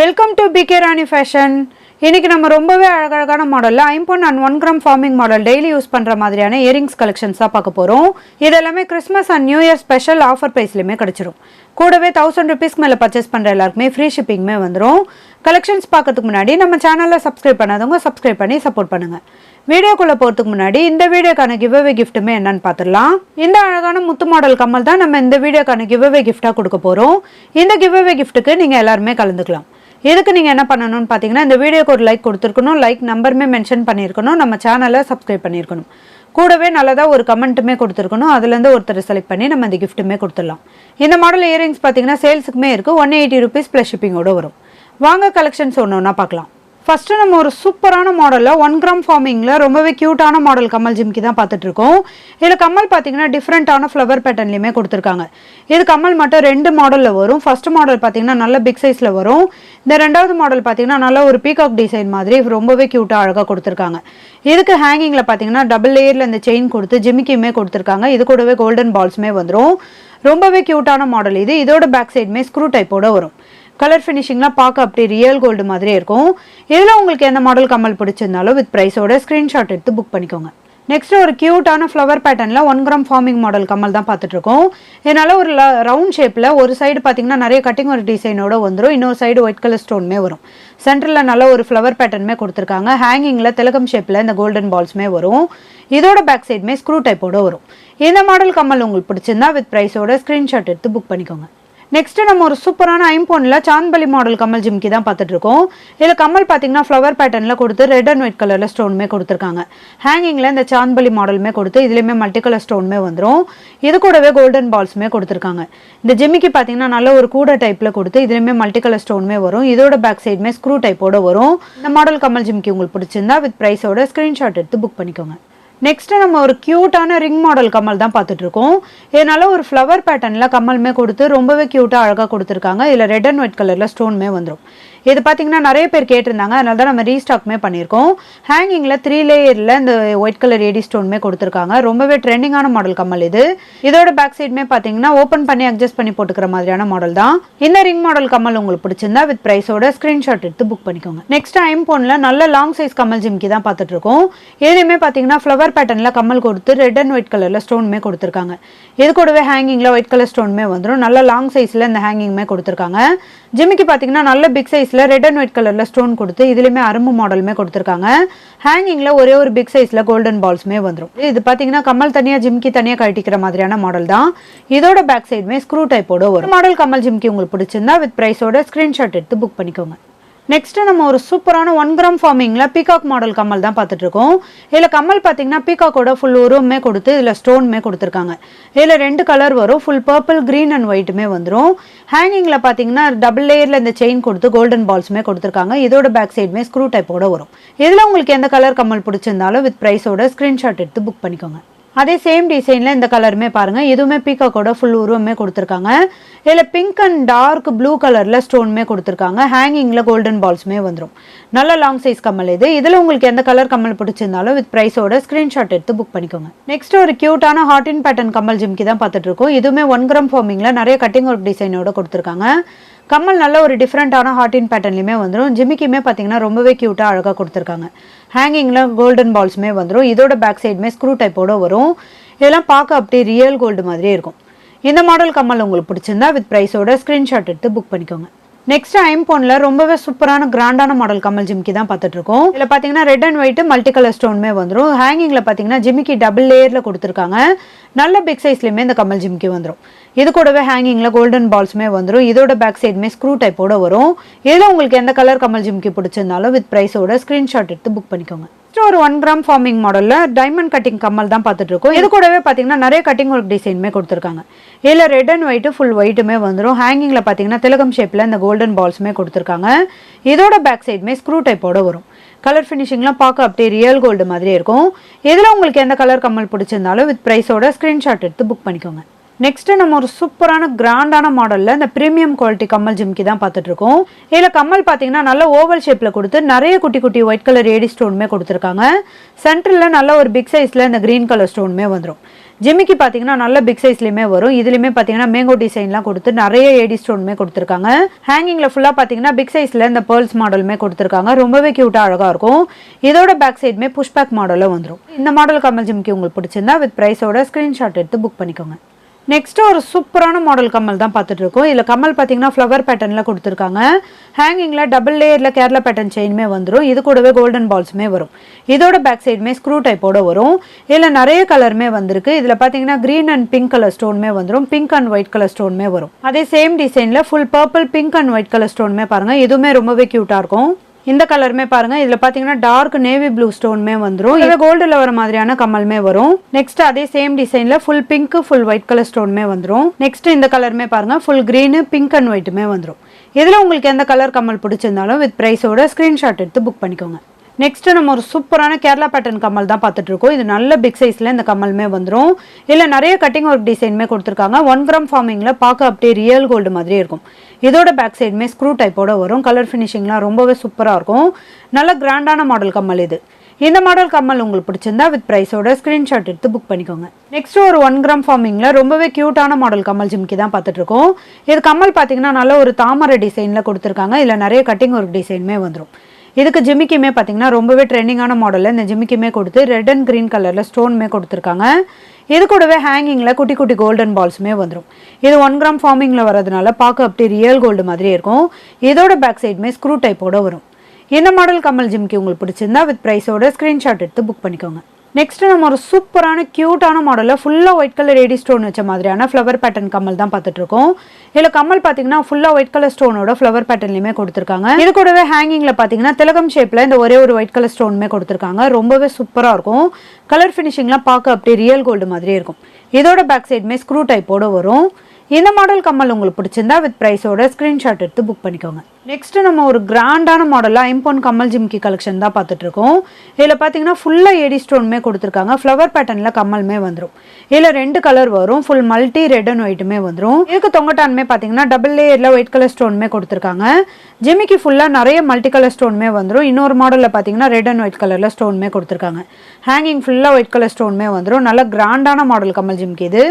Welcome to PK Rani fashion. இன்றைக்கி நம்ம ரொம்பவே அழகழகான மாடலில் ஐம்பொன் and 1 gram forming model daily use பண்ணுற மாதிரியான இயரிங்ஸ் கலெக்ஷன்ஸ் தான் பார்க்க போகிறோம். இது எல்லாமே Christmas and new year special offer ப்ரைஸ்லையுமே கிடச்சிரும். கூடவே 1000 rupees மேலே பர்ச்சேஸ் பண்ணுற எல்லாருக்குமே ஃப்ரீ ஷிப்பிங்குமே வந்துடும். கலெக்ஷன்ஸ் பார்க்கறதுக்கு முன்னாடி நம்ம சேனலில் சப்ஸ்கிரைப் பண்ணாதவங்க சப்ஸ்கிரைப் பண்ணி சப்போர்ட் பண்ணுங்கள். வீடியோக்குள்ளே போகிறதுக்கு முன்னாடி இந்த வீடியோக்கான கிவ்அவே கிஃப்ட்டுமே என்னன்னு பார்த்துடலாம். இந்த அழகான முத்து மாடல் கம்மல் தான் நம்ம இந்த வீடியோக்கான கிவ்அவே கிஃப்ட்டாக கொடுக்க போகிறோம். இந்த கிவ்அவே கிஃப்ட்டுக்கு நீங்கள் எல்லாருமே கலந்துக்கலாம். இதுக்கு நீங்கள் என்ன பண்ணணும்னு பார்த்தீங்கன்னா, இந்த வீடியோக்கு ஒரு லைக் கொடுத்துருக்கணும், லைக் நம்பருமே மென்ஷன் பண்ணியிருக்கணும், நம்ம சேனலை சப்ஸ்கிரைப் பண்ணியிருக்கணும், கூடவே நல்லதாக ஒரு கமெண்ட்டுமே கொடுத்துருக்கணும். அதுலேருந்து ஒருத்தர் செலக்ட் பண்ணி நம்ம இந்த கிஃப்ட்டுமே கொடுத்துடலாம். இந்த மாடல் இயரிங்ஸ் பார்த்தீங்கன்னா சேல்ஸுக்குமே இருக்குது. 180 rupees ப்ளஸ் ஷிப்பிங்கோடு வரும். வாங்க கலெக்ஷன்ஸ் ஒன்று ஒன்றா பார்க்கலாம். ஃபஸ்ட்டு நம்ம ஒரு சூப்பரான மாடலில் 1 கிராம் ஃபார்மிங்கில் ரொம்பவே க்யூட்டான மாடல் கம்மல் ஜிம்கி தான் பார்த்துட்ருக்கோம். இதில் கம்மல் பார்த்தீங்கன்னா டிஃப்ரெண்ட்டான ஃப்ளவர் பேட்டர்ன்லையுமே கொடுத்துருக்காங்க. இது கம்மல் மட்டும் 2 மாடலில் வரும். ஃபஸ்ட்டு மாடல் பார்த்தீங்கன்னா நல்ல பிக் சைஸில் வரும். இந்த ரெண்டாவது மாடல் பார்த்தீங்கன்னா நல்ல ஒரு பீகாக் டிசைன் மாதிரி ரொம்பவே க்யூட்டாக அழகாக கொடுத்துருக்காங்க. இதுக்கு ஹேங்கிங்கில் பார்த்தீங்கன்னா டபுள் லேயரில் இந்த செயின் கொடுத்து ஜிமிக்கியுமே கொடுத்துருக்காங்க. இது கூடவே கோல்டன் பால்ஸுமே வந்துடும். ரொம்பவே க்யூட்டான மாடல் இது. இதோட பேக் சைடுமே ஸ்க்ரூ டைப்போடு வரும். கலர் ஃபினிஷிங்லாம் பார்க்க அப்படி ரியல் கோல்டு மாதிரியே இருக்கும். இதில் உங்களுக்கு எந்த மாடல் கம்மல் பிடிச்சிருந்தாலும் வித் ப்ரைஸோட ஸ்க்ரீன்ஷாட் எடுத்து புக் பண்ணிக்கோங்க. நெக்ஸ்ட் ஒரு க்யூட்டான ஃப்ளவர் பேட்டர்னில் 1 கிராம் ஃபார்மிங் மாடல் கம்மல் தான் பார்த்துட்ருக்கோம். இதனால் ஒரு ரவுண்ட் ஷேப்பில் ஒரு சைடு பார்த்தீங்கன்னா நிறைய கட்டிங் ஒரு டிசைனோட வந்துடும். இன்னொரு சைடு ஒயிட் கலர் ஸ்டோனுமே வரும். சென்டரில் நல்ல ஒரு ஃப்ளவர் பேட்டர்னுமே கொடுத்துருக்காங்க. ஹேங்கிங்கில் திலகம் ஷேப்பில் இந்த கோல்டன் பால்ஸுமே வரும். இதோட பேக் சைடுமே ஸ்க்ரூ டைப்போட வரும். இந்த மாடல் கம்மல் உங்களுக்கு பிடிச்சிருந்தா வித் ப்ரைஸோட ஸ்க்ரீன்ஷாட் எடுத்து புக் பண்ணிக்கோங்க. நெக்ஸ்ட் நம்ம ஒரு சூப்பரான ஐம்பொன்னில் சாந்த்பலி மாடல் கம்மல் ஜிம்கி தான் பார்த்துட்ருக்கோம். இதில் கம்மல் பார்த்தீங்கன்னா ஃப்ளவர் பேட்டர்னில் கொடுத்து ரெட் அண்ட் ஒயிட் கலரில் ஸ்டோனுமே கொடுத்துருக்காங்க. ஹேங்கிங்கில் இந்த சாந்த்பலி மாடலுமே கொடுத்து இதுலேயுமே மல்டி கலர் ஸ்டோனுமே வந்துடும். இது கூடவே கோல்டன் பால்ஸுமே கொடுத்துருக்காங்க. இந்த ஜிம்மிக்கு பார்த்தீங்கன்னா நல்ல ஒரு கூட டைப்பில் கொடுத்து இதுலேயுமே மல்டி கலர் ஸ்டோனுமே வரும். இதோட பேக் சைடுமே ஸ்க்ரூ டைப்போட வரும். இந்த மாடல் கம்மல் ஜிம்கி உங்களுக்கு பிடிச்சிருந்தா வித் ப்ரைஸோட ஸ்க்ரீன்ஷாட் எடுத்து புக் பண்ணிக்கோங்க. நெக்ஸ்ட்டு நம்ம ஒரு க்யூட்டான ரிங் மாடல் கம்மல் தான் பார்த்துட்ருக்கோம். இதனால் ஒரு ஃப்ளவர் பேட்டர்னில் கம்மலுமே கொடுத்து ரொம்பவே க்யூட்டாக அழகாக கொடுத்துருக்காங்க. இதில் ரெட் அண்ட் ஒயிட் கலரில் ஸ்டோனுமே வந்துடும். இது பார்த்தீங்கன்னா நிறைய பேர் கேட்டிருந்தாங்க, அதனால தான் நம்ம ரீஸ்டாக்மே பண்ணியிருக்கோம். ஹேங்கிங்கில் 3 லேயரில் இந்த ஒயிட் கலர் ஏடி ஸ்டோனுமே கொடுத்துருக்காங்க. ரொம்பவே ட்ரெண்டிங்கான மாடல் கம்மல் இது. இதோட பேக் சைடுமே பார்த்தீங்கன்னா ஓப்பன் பண்ணி அட்ஜஸ்ட் பண்ணி போட்டுக்கிற மாதிரியான மாடல் தான். இந்த ரிங் மாடல் கம்மல் உங்களுக்கு பிடிச்சிருந்தா வித் ப்ரைஸோட ஸ்க்ரீன்ஷாட் எடுத்து புக் பண்ணிக்கோங்க. நெக்ஸ்ட் ஐம்பொன்னில் நல்ல லாங் சைஸ் கம்மல் ஜிம்கி தான் பார்த்துட்ருக்கோம். இதுலேயுமே பார்த்தீங்கன்னா ஃப்ளவர் பேட்டர்னில் கம்மல் கொடுத்து ரெட் அண்ட் ஒயிட் கலரில் ஸ்டோனுமே கொடுத்துருக்காங்க. இது கூடவே ஹேங்கிங்கில் ஒயிட் கலர் ஸ்டோனுமே வந்துடும். நல்ல லாங் சைஸில் இந்த ஹேங்கிங்குமே கொடுத்துருக்காங்க. ஜிமிக்கு பார்த்தீங்கன்னா நல்ல பிக் சைஸில் ரெட் அண்ட் ஒயிட் கலரில் ஸ்டோன் கொடுத்து இதுலேயுமே அரும்பு மாடலுமே கொடுத்துருக்காங்க. ஹேங்கிங்கில் ஒரே ஒரு பிக் சைஸில் கோல்டன் பால்ஸுமே வந்துடும். இது பார்த்தீங்கன்னா கம்மல் தனியாக ஜிம்கி தனியாக கட்டிக்கிற மாதிரியான மாடல் தான். இதோட பேக் சைடுமே ஸ்க்ரூ டைப்போட ஒரு மாடல் கம்மல் ஜிம்கி உங்களுக்கு பிடிச்சிருந்தா வித் ப்ரைஸோட ஸ்க்ரீன்ஷாட் எடுத்து புக் பண்ணிக்கோங்க. நெக்ஸ்ட்டு நம்ம ஒரு சூப்பரான 1 கிராம் ஃபார்மிங்கில் பீகாக் மாடல் கம்மல் தான் பார்த்துட்ருக்கோம். இதில் கம்மல் பார்த்தீங்கன்னா பீகாக்கோட ஃபுல் உருவமே கொடுத்து இதில் ஸ்டோனுமே கொடுத்துருக்காங்க. இதில் 2 கலர் வரும். ஃபுல் பர்பிள், க்ரீன் அண்ட் ஒயிட்டுமே வந்துடும். ஹேங்கிங்கில் பார்த்தீங்கன்னா டபுள் லேயரில் இந்த செயின் கொடுத்து கோல்டன் பால்ஸுமே கொடுத்துருக்காங்க. இதோட பேக் சைடுமே ஸ்க்ரூ டைப்போட வரும். இதில் உங்களுக்கு எந்த கலர் கம்மல் பிடிச்சிருந்தாலும் வித் ப்ரைஸோட ஸ்க்ரீன்ஷாட் எடுத்து புக் பண்ணிக்கோங்க. அதே சேம் டிசைனில் இந்த கலருமே பாருங்கள். இதுவுமே பீகாக்கோட ஃபுல் உருவமே கொடுத்துருக்காங்க. இதில் பிங்க் அண்ட் டார்க் ப்ளூ கலரில் ஸ்டோனுமே கொடுத்துருக்காங்க. ஹேங்கிங்கில் கோல்டன் பால்ஸுமே வந்துடும். நல்ல லாங் சைஸ் கம்மல் இது. இதில் உங்களுக்கு எந்த கலர் கம்மல் பிடிச்சிருந்தாலும் வித் ப்ரைஸோட ஸ்க்ரீன்ஷாட் எடுத்து புக் பண்ணிக்கோங்க. நெக்ஸ்ட் ஒரு க்யூட்டான ஹார்ட் இன் பேட்டர்ன் கம்மல் ஜிம்கி தான் பார்த்துட்ருக்கோம். இதுவுமே 1 கிராம் ஃபார்மிங்கில் நிறைய கட்டிங் ஒர்க் டிசைனோட கொடுத்துருக்காங்க. கம்மல் நல்ல ஒரு டிஃப்ரெண்ட்டான ஹார்ட் இன் பேட்டர்ன்லையுமே வந்துடும். ஜிமிக்கியுமே பார்த்தீங்கன்னா ரொம்பவே க்யூட்டாக அழகாக கொடுத்துருக்காங்க. ஹேங்கிங்கில் கோல்டன் பால்ஸுமே வந்துடும். இதோட பேக் சைடுமே ஸ்க்ரூ டைப்போட வரும். இதெல்லாம் பார்க்க அப்படி ரியல் கோல்டு மாதிரியே இருக்கும். இந்த மாடல் கம்மல் உங்களுக்கு பிடிச்சிருந்தா வித் ப்ரைஸோட ஸ்க்ரீன்ஷாட் எடுத்து புக் பண்ணிக்கோங்க. நெக்ஸ்ட் ஐம்பொன்னில் ரொம்பவே சூப்பரான கிராண்டான மாடல் கம்மல் ஜிம்கி தான் பார்த்துட்ருக்கோம். இதில் பார்த்தீங்கன்னா red and white multi colour ஸ்டோனுமே வந்துடும். ஹேங்கிங்கில் பார்த்தீங்கன்னா ஜிமிக்கி டபுள் லேயரில் கொடுத்துருக்காங்க. நல்ல பிக் சைஸ்லையுமே இந்த கம்மல் ஜிம்கி வந்துடும். இது கூடவே ஹேங்கிங்கில் கோல்டன் பால்ஸுமே வந்துடும். இதோட பேக் சைடுமே ஸ்க்ரூ டைப்போட வரும். இதில் உங்களுக்கு எந்த கலர் கம்மல் ஜிம்கி பிடிச்சிருந்தாலும் வித் ப்ரைஸோட ஸ்க்ரீன்ஷாட் எடுத்து புக் பண்ணிக்கோங்க. ஒரு 1 கிராம் ஃபார்மிங் மாடலில் டைமண்ட் கட்டிங் கம்மல் தான் பார்த்துட்ருக்கோம். இது கூடவே பார்த்தீங்கன்னா நிறைய கட்டிங் ஒர்க் டிசைனுமே கொடுத்துருக்காங்க. இதில் ரெட் அண்ட் ஒயிட்டு ஃபுல் ஒயிட்டுமே வந்துடும். ஹேங்கிங்கில் பார்த்தீங்கன்னா திலகம் ஷேப்பில் இந்த கோல்டன் பால்ஸுமே கொடுத்துருக்காங்க. இதோட பேக் சைடுமே ஸ்க்ரூ டைப்போட வரும். கலர் ஃபினிஷிங்லாம் பார்க்க அப்படியே ரியல் கோல்டு மாதிரியே இருக்கும். இதில் உங்களுக்கு எந்த கலர் கம்மல் பிடிச்சிருந்தாலும் வித் ப்ரைஸோட ஸ்க்ரீன்ஷாட் எடுத்து புக் பண்ணிக்கோங்க. நெக்ஸ்ட் நம்ம ஒரு சூப்பரான கிராண்டான மாடலில் இந்த பிரீமியம் குவாலிட்டி கம்மல் ஜிம்கி தான் பார்த்துட்ருக்கோம். இதில் கம்மல் பார்த்தீங்கன்னா நல்ல ஓவல் ஷேப்பில் கொடுத்து நிறைய குட்டி குட்டி ஒயிட் கலர் ஏடி ஸ்டோனுமே கொடுத்துருக்காங்க. சென்டரில் நல்ல ஒரு பிக் சைஸில் இந்த க்ரீன் கலர் ஸ்டோனுமே வந்துடும். ஜிமிக்கி பார்த்தீங்கன்னா நல்ல பிக் சைஸ்லையுமே வரும். இதுலையுமே பார்த்தீங்கன்னா மேங்கோ டிசைன்லாம் கொடுத்து நிறைய ஏடி ஸ்டோனுமே கொடுத்துருக்காங்க. ஹேங்கிங்கில் ஃபுல்லாக பார்த்தீங்கன்னா பிக் சைஸில் இந்த பேர்ல்ஸ் மாடலுமே கொடுத்துருக்காங்க. ரொம்பவே க்யூட்டாக அழகாக இருக்கும். இதோட பேக் சைடுமே புஷ்பேக் மாடலில் வந்துடும். இந்த மாடல் கமல் ஜிமிக்கி உங்களுக்கு பிடிச்சிருந்தா வித் ப்ரைஸோட ஸ்க்ரீன்ஷாட் எடுத்து புக் பண்ணிக்கோங்க. நெக்ஸ்ட் ஒரு சூப்பரான மாடல் கம்மல் தான் பார்த்துட்டு இருக்கோம். இதில் கம்மல் பார்த்தீங்கன்னா ஃப்ளவர் பேட்டர்னில் கொடுத்துருக்காங்க. ஹேங்கிங்கில் டபுள் லேயரில் கேரளா பேட்டர்ன் செயினுமே வந்துடும். இது கூடவே கோல்டன் பால்ஸுமே வரும். இதோட பேக் சைடுமே ஸ்க்ரூ டைப்போட வரும். இதில் நிறைய கலருமே வந்திருக்கு. இதில் பார்த்தீங்கன்னா க்ரீன் அண்ட் பிங்க் கலர் ஸ்டோனுமே வந்துடும். பிங்க் அண்ட் ஒயிட் கலர் ஸ்டோனுமே வரும். அதே சேம் டிசைனில் full purple pink and white colour ஸ்டோனுமே பாருங்கள். இதுவுமே ரொம்பவே க்யூட்டாக இருக்கும். இந்த கலருமே பாருங்க. இதுல பாத்தீங்கன்னா டார்க் நேவி ப்ளூ ஸ்டோனுமே வந்துடும். இதுல கோல்டுல வர மாதிரியான கம்மலுமே வரும். நெக்ஸ்ட் அதே சேம் டிசைன்ல full pink full white colour ஸ்டோனுமே வந்துடும். நெக்ஸ்ட் இந்த கலருமே பாருங்க. ஃபுல் கிரீன் பிங்க் அண்ட் ஒயிட்டுமே வந்துடும். இதுல உங்களுக்கு எந்த கலர் கம்மல் பிடிச்சிருந்தாலும் வித் பிரைஸோட ஸ்கிரீன்ஷாட் எடுத்து புக் பண்ணிக்கோங்க. நெக்ஸ்ட் நம்ம ஒரு சூப்பரான கேரளா பேட்டர்ன் கம்மல் தான் பார்த்துட்டு இருக்கோம். இது நல்ல பிக் சைஸ்ல இந்த கம்மலுமே வந்துடும். இதில் நிறைய கட்டிங் ஒர்க் டிசைனுமே கொடுத்துருக்காங்க. 1 கிராம் ஃபார்மிங்ல பார்க்க அப்படியே ரியல் கோல்டு மாதிரியே இருக்கும். இதோட பேக் சைடுமே ஸ்க்ரூ டைப்போட வரும். கலர் ஃபினிஷிங்லாம் ரொம்பவே சூப்பராக இருக்கும். நல்ல கிராண்டான மாடல் கம்மல் இது. இந்த மாடல் கம்மல் உங்களுக்கு பிடிச்சிருந்தா வித் ப்ரைஸோட ஸ்க்ரீன்ஷாட் எடுத்து புக் பண்ணிக்கோங்க. நெக்ஸ்ட் ஒரு 1 கிராம் ஃபார்மிங்ல ரொம்பவே க்யூட்டான மாடல் கம்மல் ஜிமிக்கி தான் பார்த்துட்டு இருக்கோம். இது கம்மல் பார்த்தீங்கன்னா நல்ல ஒரு தாமரை டிசைன்ல கொடுத்துருக்காங்க. இதில் நிறைய கட்டிங் ஒர்க் டிசைனுமே வந்துடும். இதுக்கு ஜிமிக்கியுமே பார்த்தீங்கன்னா ரொம்பவே ட்ரெண்டிங்கான மாடலில் இந்த ஜிமிக்கியுமே கொடுத்து ரெட் அண்ட் க்ரீன் கலரில் ஸ்டோனுமே கொடுத்துருக்காங்க. இது கூடவே ஹேங்கிங்கில் குட்டி குட்டி கோல்டன் பால்ஸுமே வந்துடும். இது 1 கிராம் ஃபார்மிங்கில் வரதுனால பார்க்க அப்படி ரியல் கோல்டு மாதிரியே இருக்கும். இதோட பேக் சைடுமே ஸ்க்ரூ டைப்போட வரும். இந்த மாடல் கம்மல் ஜிமிக்கி உங்களுக்கு பிடிச்சிருந்தா வித் ப்ரைஸோட ஸ்க்ரீன்ஷாட் எடுத்து புக் பண்ணிக்கோங்க. நெக்ஸ்ட் நம்ம ஒரு சூப்பரான க்யூட்டான மாடலில் ஃபுல்லாக ஒயிட் கலர் ஏடி ஸ்டோன் வச்ச மாதிரியான ஃப்ளவர் பேட்டர்ன் கம்மல் தான் பார்த்துட்டு இருக்கோம். இதில் கம்மல் பார்த்தீங்கன்னா ஃபுல்லாக ஒயிட் கலர் ஸ்டோனோட ஃப்ளவர் பேட்டர்லையுமே கொடுத்துருக்காங்க. இது கூடவே ஹேங்கிங்கில் பார்த்தீங்கன்னா திலகம் ஷேப்பில் இந்த ஒரே ஒரு ஒயிட் கலர் ஸ்டோனுமே கொடுத்துருக்காங்க. ரொம்பவே சூப்பராக இருக்கும். கலர் ஃபினிஷிங்லாம் பார்க்க அப்படியே ரியல் கோல்டு மாதிரியே இருக்கும். இதோட பேக் சைடுமே ஸ்க்ரூ டைப்போட வரும். இந்த மாடல் கம்மல் உங்களுக்கு பிடிச்சிருந்தா வித் ப்ரைஸோட ஸ்க்ரீன்ஷாட் எடுத்து புக் பண்ணிக்கோங்க. நெக்ஸ்ட் நம்ம ஒரு கிராண்டான மாடலாக ஐம்பொன் கம்மல் ஜிமிக்கி கலெக்ஷன் தான் பார்த்துட்டு இருக்கோம். இதில் பார்த்தீங்கன்னா ஃபுல்லாக ஏடி ஸ்டோனுமே கொடுத்துருக்காங்க. ஃப்ளவர் பேட்டர்னில் கம்மலுமே வந்துடும். இதில் 2 கலர் வரும். ஃபுல் மல்டி ரெட் அண்ட் ஒயிட்டுமே வந்துடும். இதுக்கு தொங்கட்டானுமே பார்த்தீங்கன்னா டபுள் லேயரில் ஒயிட் கலர் ஸ்டோனுமே கொடுத்துருக்காங்க. ஜிமிக்கி ஃபுல்லாக நிறைய மல்டி கலர் ஸ்டோனுமே வந்துடும். இன்னொரு மாடலில் பார்த்தீங்கன்னா ரெட் அண்ட் ஒயிட் கலரில் ஸ்டோனுமே கொடுத்துருக்காங்க. ஹேங்கிங் ஃபுல்லாக ஒயிட் கலர் ஸ்டோனுமே வந்துடும். நல்ல கிராண்டான மாடல் கம்மல் ஜிமிக்கி இது.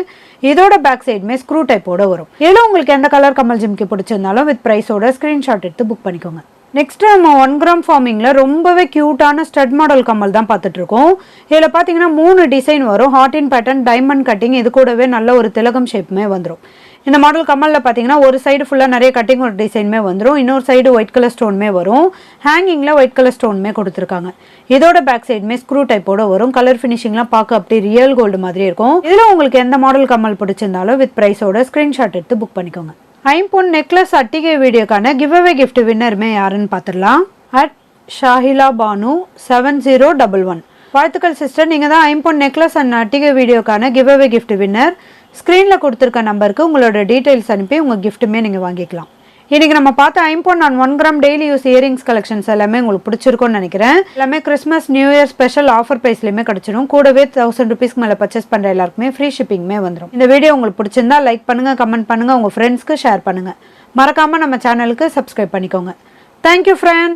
இதோட பேக் சைடுமே ஸ்க்ரூ டைப்போட வரும். இதில் உங்களுக்கு எந்த கலர் கம்மல் ஜிமிக்கி பிடிச்சிருந்தாலும் வித் ப்ரைஸோட ஸ்க்ரீன்ஷாட் எடுத்து புக் பண்ணிக்கோங்க. நெக்ஸ்ட் நம்ம 1 கிராம் ஃபார்மிங்ல ரொம்பவே க்யூட்டான ஸ்டட் மாடல் கம்மல் தான் பார்த்துட்டு இருக்கோம். இதில் பார்த்தீங்கன்னா 3 டிசைன் வரும். ஹார்ட் இன் பேட்டர்ன், டைமண்ட் கட்டிங், இது கூடவே நல்ல ஒரு திலகம் ஷேப்புமே வந்துடும். இந்த மாடல் கம்மலில் பார்த்தீங்கன்னா ஒரு சைடு ஃபுல்லாக நிறைய கட்டிங் ஒரு டிசைனுமே வந்துடும். இன்னொரு சைடு ஒயிட் கலர் ஸ்டோனுமே வரும். ஹேங்கிங்கில் ஒயிட் கலர் ஸ்டோனுமே கொடுத்துருக்காங்க. இதோட பேக் சைடுமே ஸ்க்ரூ டைப்போட வரும். கலர் ஃபினிஷிங்லாம் பார்க்க அப்படியே ரியல் கோல்டு மாதிரி இருக்கும். இதில் உங்களுக்கு எந்த மாடல் கம்மல் பிடிச்சிருந்தாலும் வித் ப்ரைஸோட ஸ்க்ரீன்ஷாட் எடுத்து புக் பண்ணிக்கோங்க. ஐம்பொன் நெக்லஸ் அட்டிகை வீடியோக்கான கிவ்அவே கிஃப்ட் வின்னருமே யாருன்னு பார்த்துடலாம். @ஷாஹிலா பானு 7011. வாழ்த்துக்கள் சிஸ்டர், நீங்கள் தான் ஐம்பொன் நெக்லஸ் அண்ட் அட்டிகை வீடியோக்கான கிவ்அவே கிஃப்ட் வின்னர். ஸ்க்ரீனில் கொடுத்துருக்க நம்பருக்கு உங்களோட டீட்டெயில்ஸ் அனுப்பி உங்கள் கிஃப்ட்டுமே நீங்கள் வாங்கிக்கலாம். இன்றைக்கி நம்ம பார்த்த ஐம்பொன் and 1 gram daily use earrings collections எல்லாமே உங்களுக்கு பிடிச்சிருக்கும்னு நினைக்கிறேன். எல்லாமே Christmas new year special offer ப்ரைஸ்லையுமே கிடச்சிடும். கூடவே 1000 ருபீஸ்க்கு மேலே பர்ச்சேஸ் பண்ணுற எல்லாருக்குமே ஃப்ரீ ஷிப்பிங்குமே வந்துடும். இந்த வீடியோ உங்களுக்கு பிடிச்சிருந்தா லைக் பண்ணுங்கள், கமெண்ட் பண்ணுங்கள், உங்கள் ஃப்ரெண்ட்ஸ்க்கு ஷேர் பண்ணுங்கள். மறக்காமல் நம்ம சேனலுக்கு சப்ஸ்கிரைப் பண்ணிக்கோங்க. Thank you friends.